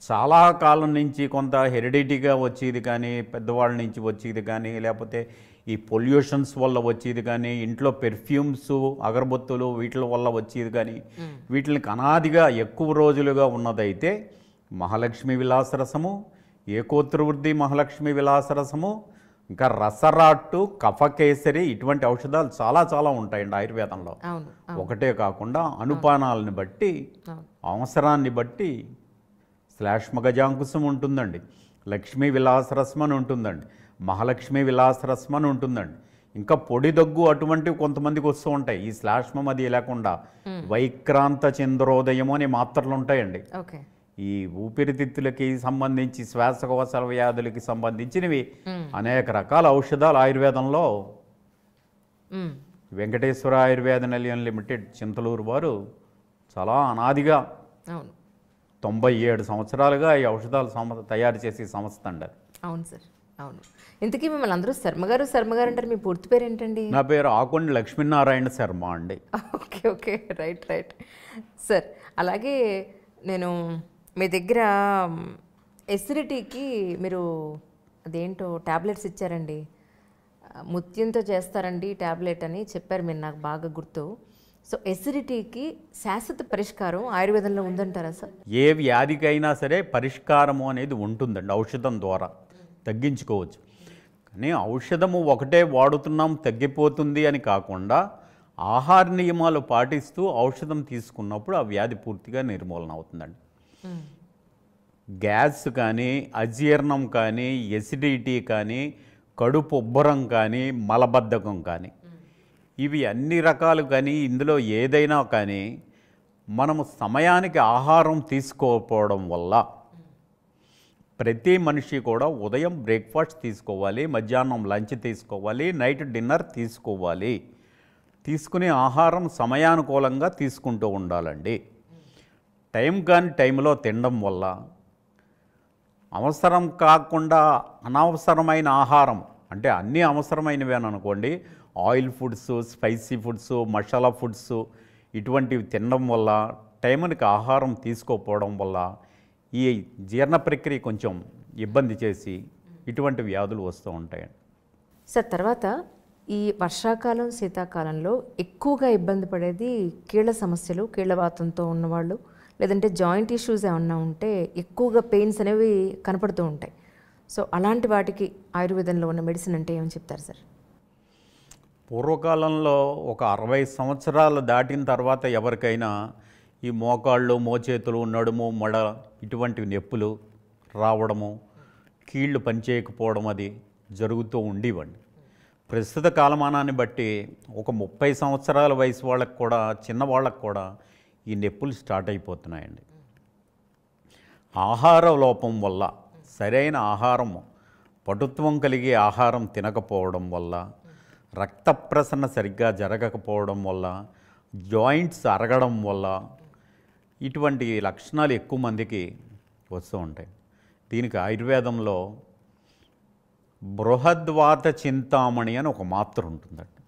చాలా కాలం నుంచి కొంత హెరిడిటీగా వచ్చేది కానీ, పెద్దవాళ్ళ నుంచి వచ్చేది కానీ, లేకపోతే ఈ పొల్యూషన్స్ వల్ల వచ్చేది కానీ, ఇంట్లో పెర్ఫ్యూమ్స్, అగరబత్తులు వీటి వల్ల వచ్చేది కానీ, వీటిని అనాదిగా ఎక్కువ రోజులుగా ఉన్నదైతే మహాలక్ష్మి విలాసరసము, ఏకోత్రవృద్ధి మహాలక్ష్మి విలాసరసము, ఇంకా రసరాట్టు, కఫకేసరి, ఇటువంటి ఔషధాలు చాలా చాలా ఉంటాయండి ఆయుర్వేదంలో. ఒకటే కాకుండా అనుపానాలను బట్టి, అవసరాన్ని బట్టి శ్లాష్మగజాంకుశం ఉంటుందండి, లక్ష్మీ విలాసరసం అని ఉంటుందండి, మహాలక్ష్మి విలాసరసం అని ఉంటుందండి. ఇంకా పొడి దగ్గు అటువంటివి కొంతమందికి వస్తూ ఉంటాయి. ఈ శ్లాష్మం అది లేకుండా వైక్రాంత చంద్రోదయం అనే మాత్రలు ఉంటాయండి. ఈ ఊపిరితిత్తులకి సంబంధించి, శ్వాసకోశ వ్యాధులకి సంబంధించినవి అనేక రకాల ఔషధాలు ఆయుర్వేదంలో వెంకటేశ్వర ఆయుర్వేద నిలయం లిమిటెడ్ చింతలూరు వారు చాలా అనాదిగా 97 సంవత్సరాలుగా ఈ ఔషధాలు తయారు చేసే సంస్థ అండి. అవును సార్, అవును. ఇంతకీ మిమ్మల్ని అందరూ శర్మగారు శర్మగారు అంటారు, మీ పూర్తి పేరు ఏంటండి? నా పేరు ఆకొండి లక్ష్మీనారాయణ శర్మ అండి. Okay okay, right right sir. అలాగే నేను మీ దగ్గర ఎసిడిటీకి మీరు అదేంటో ట్యాబ్లెట్స్ ఇచ్చారండి, ముత్యంతో చేస్తారండి ట్యాబ్లెట్ అని చెప్పారు మీరు, నాకు బాగా గుర్తు. సో ఎసిడిటీకి శాశ్వత పరిష్కారం ఆయుర్వేదంలో ఉందంటారా సార్? ఏ వ్యాధికైనా సరే పరిష్కారము అనేది ఉంటుందండి, ఔషధం ద్వారా తగ్గించుకోవచ్చు. కానీ ఔషధము ఒకటే వాడుతున్నాం తగ్గిపోతుంది అని కాకుండా ఆహార నియమాలు పాటిస్తూ ఔషధం తీసుకున్నప్పుడు ఆ వ్యాధి పూర్తిగా నిర్మూలన అవుతుందండి. గ్యాస్ కానీ, అజీర్ణం కానీ, ఎసిడిటీ కానీ, కడుపు ఉబ్బరం కానీ, మలబద్ధకం కానీ, ఇవి అన్ని రకాలు కానీ ఇందులో ఏదైనా కానీ మనము సమయానికి ఆహారం తీసుకోకపోవడం వల్ల, ప్రతి మనిషి కూడా ఉదయం బ్రేక్ఫాస్ట్ తీసుకోవాలి, మధ్యాహ్నం లంచ్ తీసుకోవాలి, నైట్ డిన్నర్ తీసుకోవాలి. తీసుకునే ఆహారం సమయానుకూలంగా తీసుకుంటూ ఉండాలండి. టైం కానీ టైంలో తినడం వల్ల అవసరం కాకుండా అనవసరమైన ఆహారం, అంటే అన్నీ అవసరమైనవి అని అనుకోండి, oil foods, spicy foods, masala foods ఇటువంటివి తినడం వల్ల, టైంకి ఆహారం తీసుకోకపోవడం వల్ల ఈ జీర్ణ ప్రక్రియ కొంచెం ఇబ్బంది చేసి ఇటువంటి వ్యాధులు వస్తూ ఉంటాయండి. సార్ తర్వాత ఈ వర్షాకాలం, శీతాకాలంలో ఎక్కువగా ఇబ్బంది పడేది కీళ్ళ సమస్యలు, కీళ్ళవాతంతో ఉన్నవాళ్ళు, లేదంటే జాయింట్ ఇష్యూస్ ఏమన్నా ఉంటే ఎక్కువగా పెయిన్స్ అనేవి కనపడుతూ ఉంటాయి. సో అలాంటి వాటికి ఆయుర్వేదంలో ఉన్న మెడిసిన్ అంటే ఏమని చెప్తారు సార్? పూర్వకాలంలో ఒక 60 సంవత్సరాలు దాటిన తర్వాత ఎవరికైనా ఈ మోకాళ్ళు, మోచేతులు, నడుము, మడ ఇటువంటి నొప్పులు రావడము, కీళ్ళు పనిచేయకపోవడం అది జరుగుతూ ఉండేవండి. ప్రస్తుత కాలమానాన్ని బట్టి ఒక 30 సంవత్సరాల వయసు వాళ్ళకు కూడా, చిన్నవాళ్ళకు కూడా ఈ నొప్పులు స్టార్ట్ అయిపోతున్నాయండి. ఆహార లోపం వల్ల, సరైన ఆహారము, పటుత్వం కలిగే ఆహారం తినకపోవడం వల్ల, రక్త ప్రసరణ సరిగ్గా జరగకపోవడం వల్ల, జాయింట్స్ అరగడం వల్ల ఇటువంటి లక్షణాలు ఎక్కువ మందికి వస్తూ ఉంటాయి. దీనికి ఆయుర్వేదంలో బృహద్వాత చింతామణి అని ఒక మాత్ర ఉంటుందండి.